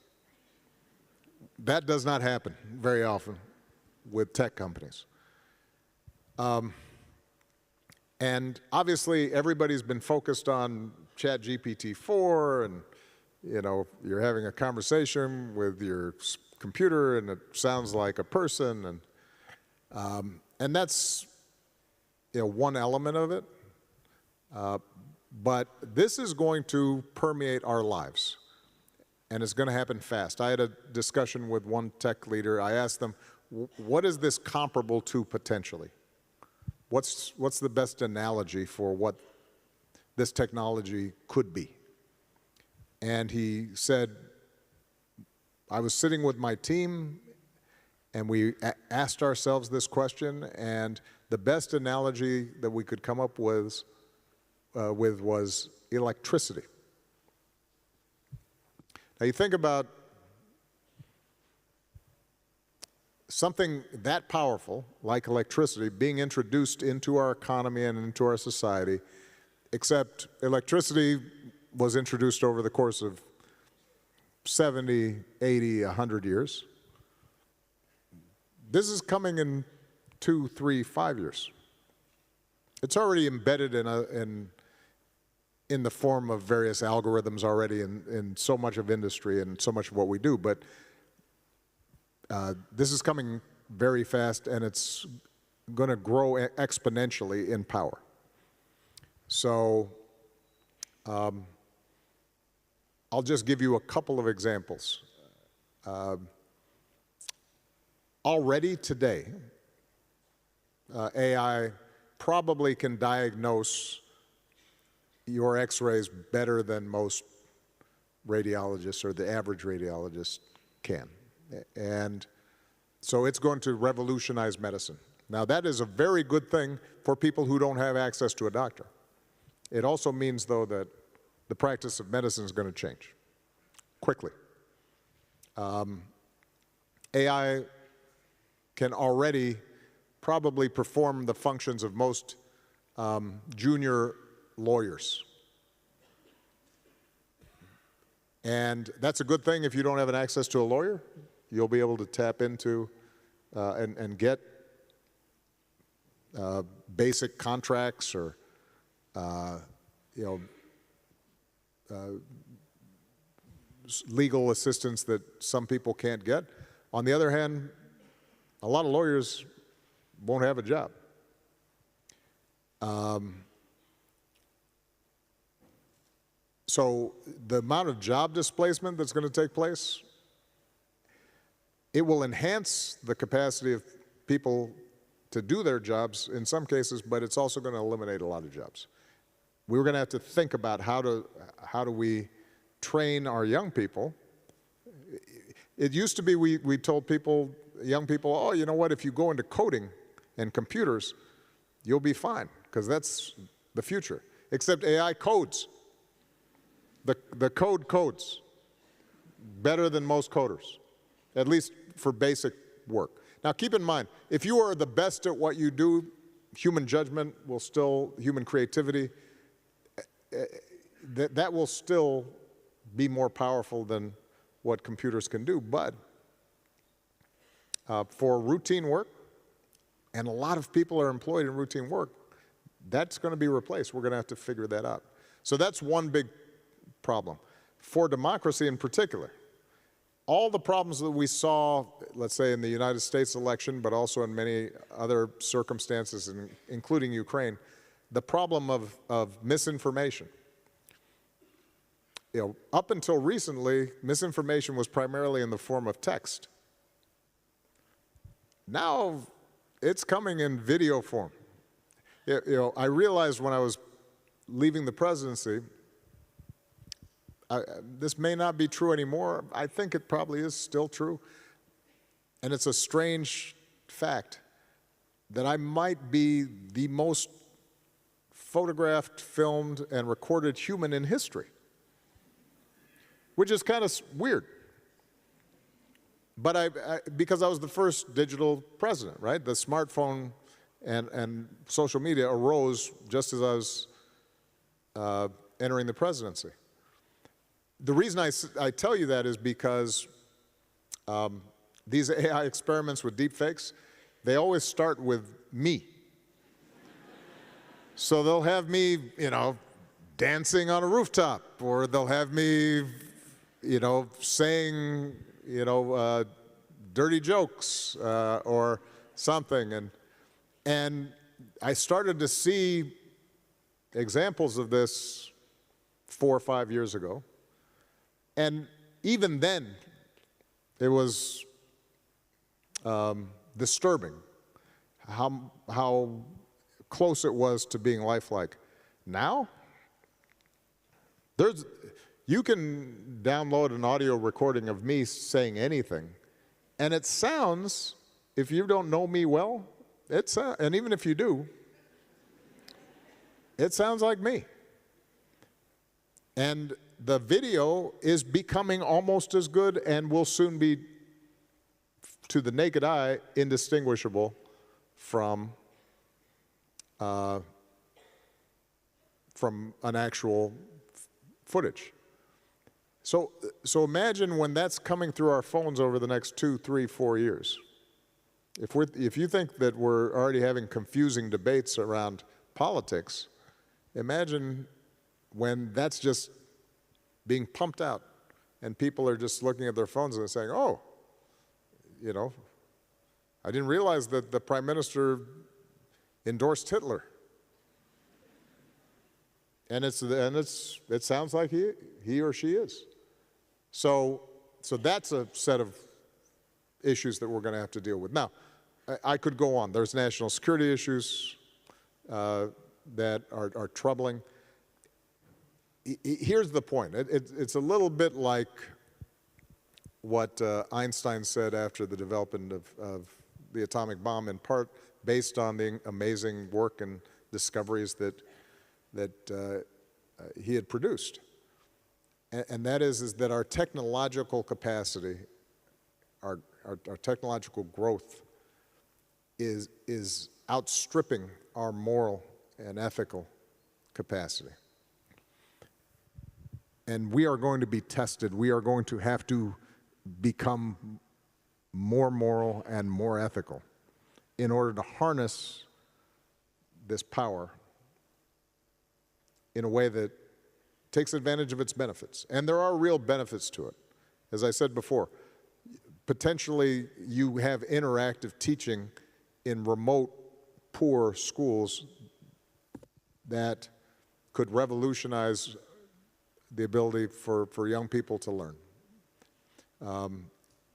That does not happen very often with tech companies. And obviously, everybody's been focused on ChatGPT-4, and you know, you're having a conversation with your computer, and it sounds like a person, and that's, you know, one element of it. But this is going to permeate our lives, and it's going to happen fast. I had a discussion with one tech leader. I asked them, what is this comparable to potentially? What's the best analogy for what this technology could be? And he said, I was sitting with my team, and we asked ourselves this question, and the best analogy that we could come up with was electricity. Now you think about something that powerful, like electricity, being introduced into our economy and into our society, except electricity was introduced over the course of 70, 80, 100 years. This is coming in 2, 3, 5 years. It's already embedded in the form of various algorithms already in so much of industry and so much of what we do, but this is coming very fast, and it's going to grow exponentially in power. So I'll just give you a couple of examples. Already today, AI probably can diagnose your x-rays better than most radiologists or the average radiologist can. And so it's going to revolutionize medicine. Now, that is a very good thing for people who don't have access to a doctor. It also means, though, that the practice of medicine is going to change quickly. AI can already probably perform the functions of most junior lawyers. And that's a good thing if you don't have an access to a lawyer. You'll be able to tap into and get basic contracts or legal assistance that some people can't get. On the other hand, a lot of lawyers won't have a job. So the amount of job displacement that's going to take place, it will enhance the capacity of people to do their jobs in some cases, but it's also going to eliminate a lot of jobs. We're going to have to think about how do we train our young people. It used to be we told people, young people, oh, you know what, if you go into coding and computers, you'll be fine, because that's the future. Except AI codes. The code codes better than most coders, at least for basic work. Now, keep in mind, if you are the best at what you do, human judgment will still, human creativity, that will still be more powerful than what computers can do. But for routine work, and a lot of people are employed in routine work, that's going to be replaced. We're going to have to figure that out. So that's one big problem. For democracy in particular, all the problems that we saw, let's say in the United States election, but also in many other circumstances, including Ukraine, the problem of misinformation. Up until recently, misinformation was primarily in the form of text. Now, it's coming in video form. I realized when I was leaving the presidency, this may not be true anymore. I think it probably is still true. And it's a strange fact that I might be the most photographed, filmed, and recorded human in history, which is kind of weird. But because I was the first digital president, right? The smartphone and social media arose just as I was entering the presidency. The reason I tell you that is because these AI experiments with deepfakes, they always start with me. So they'll have me, dancing on a rooftop, or they'll have me, saying, dirty jokes or something. And I started to see examples of this 4 or 5 years ago. And even then, it was disturbing how close it was to being lifelike. Now, you can download an audio recording of me saying anything, and it sounds, if you don't know me well, and even if you do, it sounds like me. And the video is becoming almost as good and will soon be, to the naked eye, indistinguishable from from an actual footage. So imagine when that's coming through our phones over the next 2, 3, 4 years. If you think that we're already having confusing debates around politics, imagine when that's just being pumped out and people are just looking at their phones and saying, oh, you know, I didn't realize that the Prime Minister endorsed Hitler. And it sounds like he or she is. So that's a set of issues that we're going to have to deal with. Now, I could go on. There's national security issues that are troubling. Here's the point. It's a little bit like what Einstein said after the development of the atomic bomb, in part based on the amazing work and discoveries that he had produced. And that is that our technological capacity, our technological growth is outstripping our moral and ethical capacity. And we are going to be tested. We are going to have to become more moral and more ethical in order to harness this power in a way that takes advantage of its benefits. And there are real benefits to it. As I said before, potentially you have interactive teaching in remote, poor schools that could revolutionize the ability for young people to learn.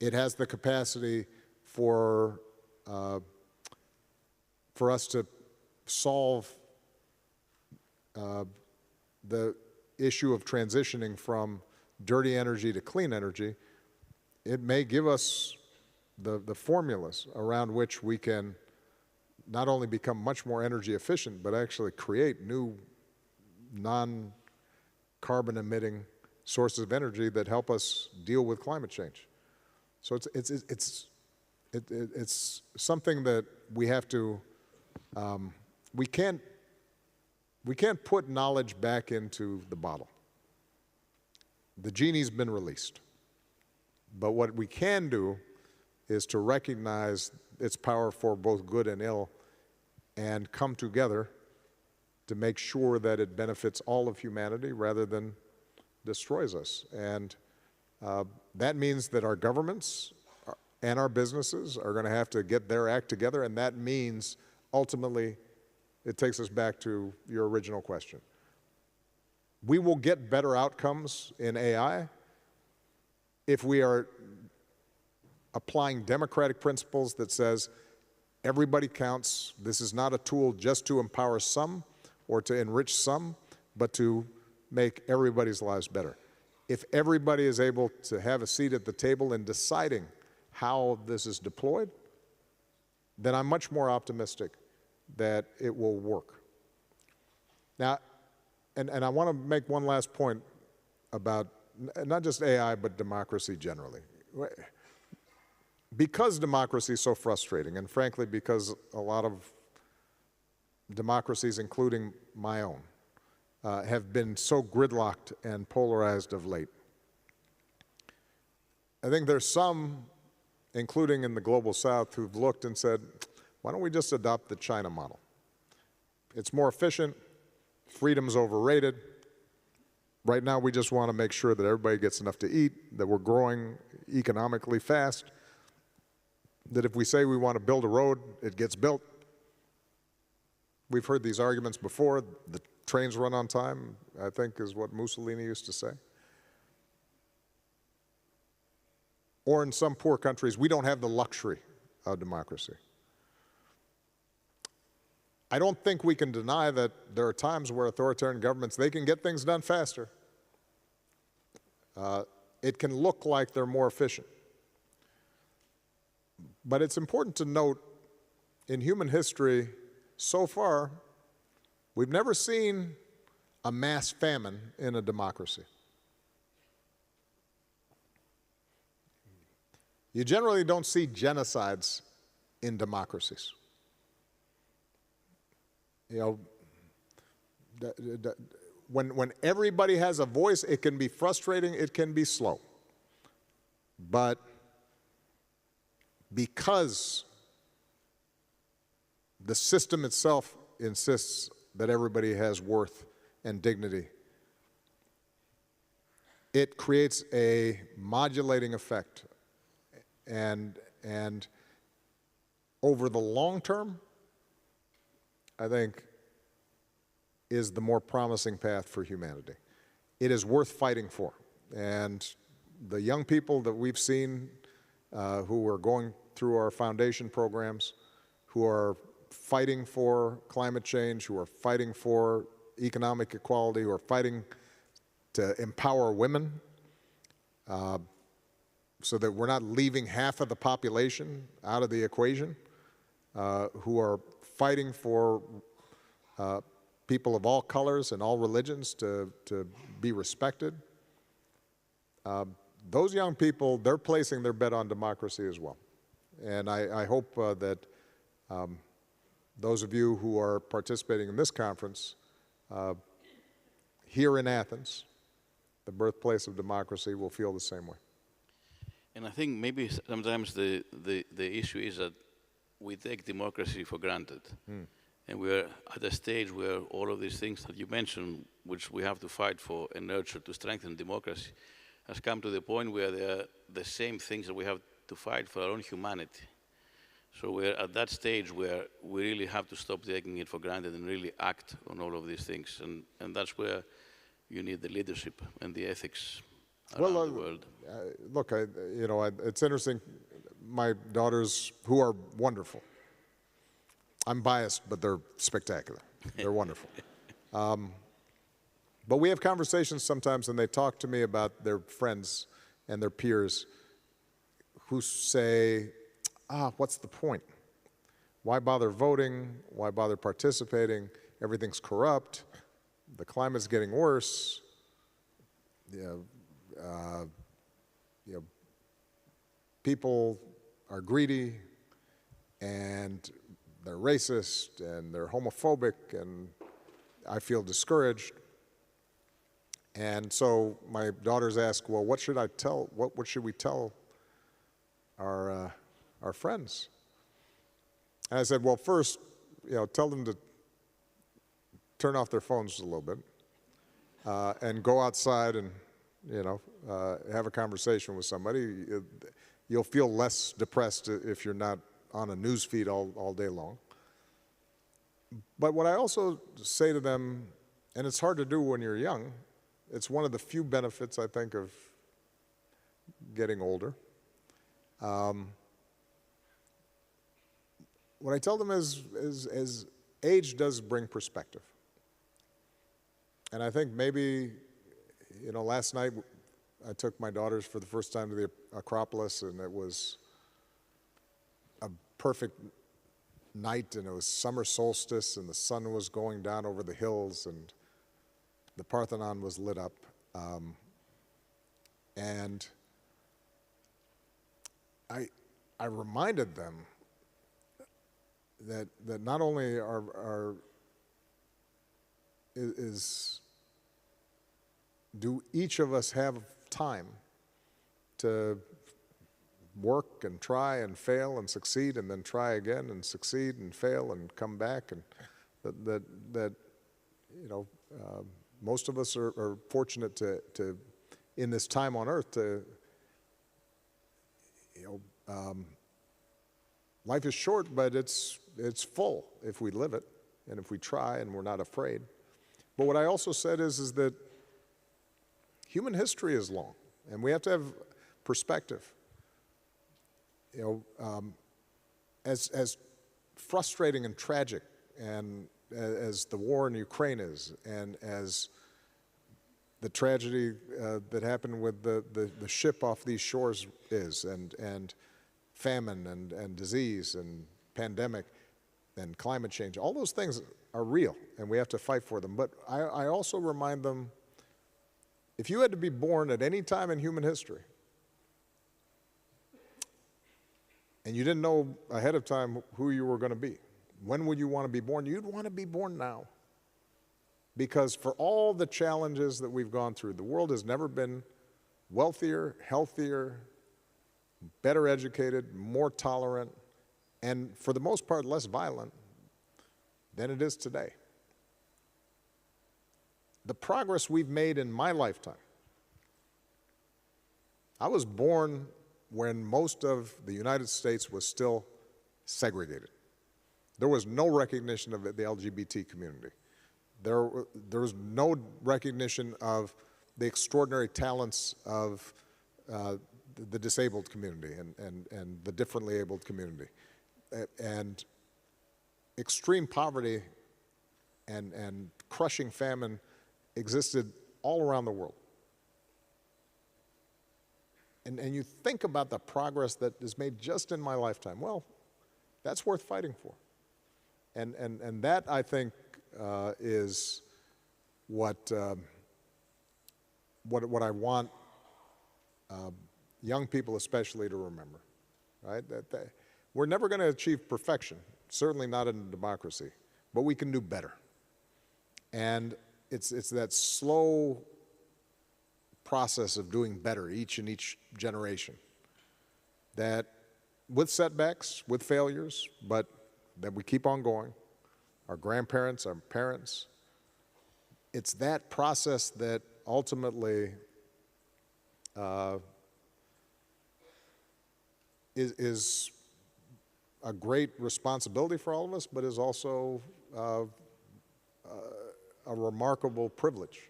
It has the capacity for us to solve the issue of transitioning from dirty energy to clean energy. It may give us the formulas around which we can not only become much more energy efficient, but actually create new non-carbon emitting sources of energy that help us deal with climate change. So it's something that we have to, we can't put knowledge back into the bottle. The genie's been released. But what we can do is to recognize its power for both good and ill and come together to make sure that it benefits all of humanity rather than destroys us. And that means that our governments and our businesses are going to have to get their act together, and that means ultimately it takes us back to your original question. We will get better outcomes in AI if we are applying democratic principles that says everybody counts. This is not a tool just to empower some or to enrich some, but to make everybody's lives better. If everybody is able to have a seat at the table in deciding how this is deployed, then I'm much more optimistic that it will work. Now, and I want to make one last point about not just AI, but democracy generally. Because democracy is so frustrating, and frankly, because a lot of democracies, including my own, have been so gridlocked and polarized of late, I think there's some, including in the Global South, who've looked and said, why don't we just adopt the China model? It's more efficient, freedom's overrated. Right now, we just want to make sure that everybody gets enough to eat, that we're growing economically fast, that if we say we want to build a road, it gets built. We've heard these arguments before. The trains run on time, I think is what Mussolini used to say. Or in some poor countries, we don't have the luxury of democracy. I don't think we can deny that there are times where authoritarian governments, they can get things done faster. It can look like they're more efficient. But it's important to note, in human history, so far, we've never seen a mass famine in a democracy. You generally don't see genocides in democracies. You know, when everybody has a voice, it can be frustrating, it can be slow. But because the system itself insists that everybody has worth and dignity, it creates a modulating effect. And over the long term, I think, is the more promising path for humanity. It is worth fighting for. And the young people that we've seen who are going through our foundation programs, who are fighting for climate change, who are fighting for economic equality, who are fighting to empower women so that we're not leaving half of the population out of the equation, who are fighting for people of all colors and all religions to be respected. Those young people, they're placing their bet on democracy as well. And I hope that those of you who are participating in this conference here in Athens, the birthplace of democracy, will feel the same way. And I think maybe sometimes the issue is that we take democracy for granted. And we're at a stage where all of these things that you mentioned, which we have to fight for and nurture to strengthen democracy, has come to the point where they are the same things that we have to fight for our own humanity. So we're at that stage where we really have to stop taking it for granted and really act on all of these things. And that's where you need the leadership and the ethics around the world. Look, it's interesting. My daughters, who are wonderful, I'm biased, but they're spectacular. They're wonderful. But we have conversations sometimes, and they talk to me about their friends and their peers who say, what's the point? Why bother voting? Why bother participating? Everything's corrupt. The climate's getting worse. People are greedy, and they're racist, and they're homophobic, and I feel discouraged. And so my daughters ask, well, what should I tell? What should we tell our friends? And I said, well, first, tell them to turn off their phones a little bit and go outside and, have a conversation with somebody. You'll feel less depressed if you're not on a news feed all day long. But what I also say to them, and it's hard to do when you're young, it's one of the few benefits, I think, of getting older. What I tell them is age does bring perspective. And I think maybe, last night I took my daughters for the first time to the Acropolis, and it was a perfect night, and it was summer solstice, and the sun was going down over the hills, and the Parthenon was lit up. And I reminded them that not only do each of us have time to work and try and fail and succeed and then try again and succeed and fail and come back, and that most of us are fortunate to in this time on earth to life is short, but it's full if we live it and if we try and we're not afraid. But what I also said is that human history is long, and we have to have perspective. As frustrating and tragic and as the war in Ukraine is, and as the tragedy that happened with the ship off these shores is, and famine and disease and pandemic and climate change, all those things are real, and we have to fight for them. But I also remind them, if you had to be born at any time in human history, and you didn't know ahead of time who you were going to be, when would you want to be born? You'd want to be born now. Because for all the challenges that we've gone through, the world has never been wealthier, healthier, better educated, more tolerant, and for the most part less violent than it is today. The progress we've made in my lifetime. I was born when most of the United States was still segregated. There was no recognition of the LGBT community. There was no recognition of the extraordinary talents of the disabled community and the differently abled community. And extreme poverty and crushing famine existed all around the world. And you think about the progress that is made just in my lifetime. Well, that's worth fighting for. And that, I think, is what I want young people especially to remember, right? That we're never going to achieve perfection, certainly not in a democracy, but we can do better. And it's that slow process of doing better each generation, that with setbacks, with failures, but that we keep on going, our grandparents, our parents, it's that process that ultimately is a great responsibility for all of us, but is also a remarkable privilege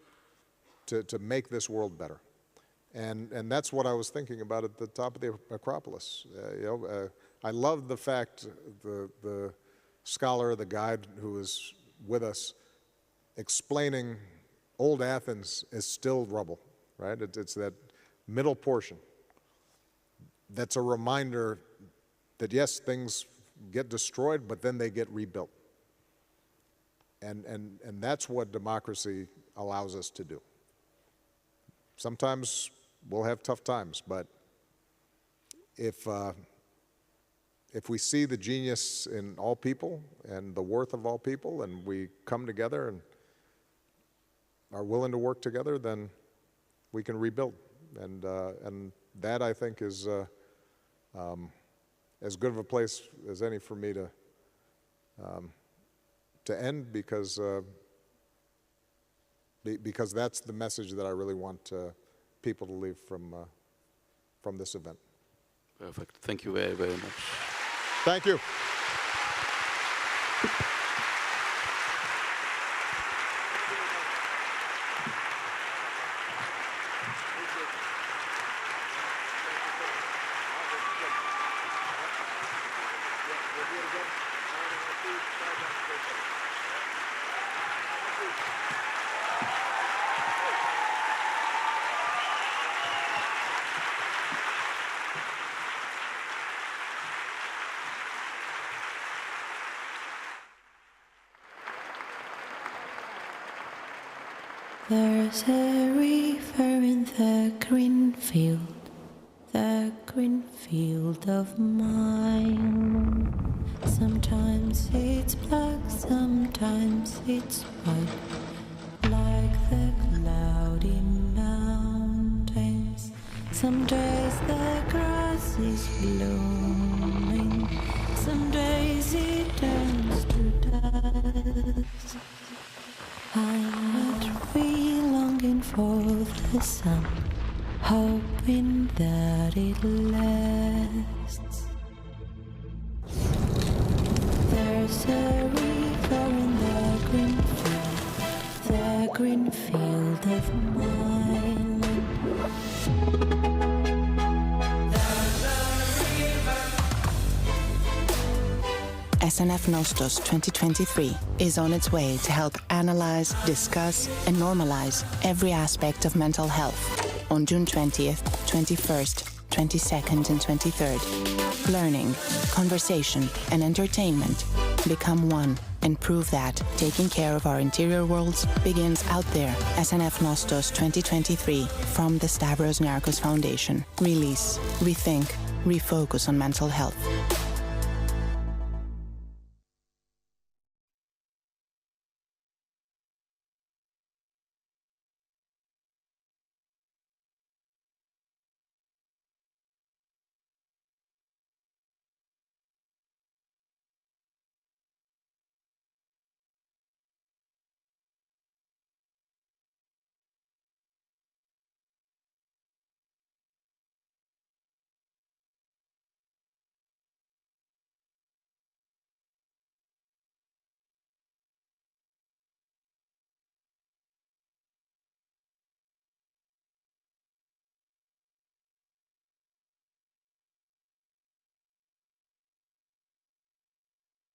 to make this world better. And that's what I was thinking about at the top of the Acropolis. I love the fact the scholar, the guide who was with us, explaining old Athens is still rubble, right? It's that middle portion that's a reminder that, yes, things get destroyed, but then they get rebuilt. And that's what democracy allows us to do. Sometimes we'll have tough times, but if we see the genius in all people and the worth of all people, and we come together and are willing to work together, then we can rebuild. And that, I think, is as good of a place as any for me to end, because that's the message that I really want people to leave from this event. Perfect. Thank you very, very much. Thank you. There's a river in the green field of mine. Sometimes it's black, sometimes it's white, like the cloudy mountains. Some days the grass is blooming, some days it turns to dust. I'm a tree longing for the sun, hoping that it lasts. There's a river in the green field of mine. SNF Nostos 2023 is on its way to help analyze, discuss, and normalize every aspect of mental health on June 20th, 21st, 22nd, and 23rd. Learning, conversation, and entertainment become one and prove that taking care of our interior worlds begins out there. SNF Nostos 2023 from the Stavros Niarchos Foundation. Release, rethink, refocus on mental health.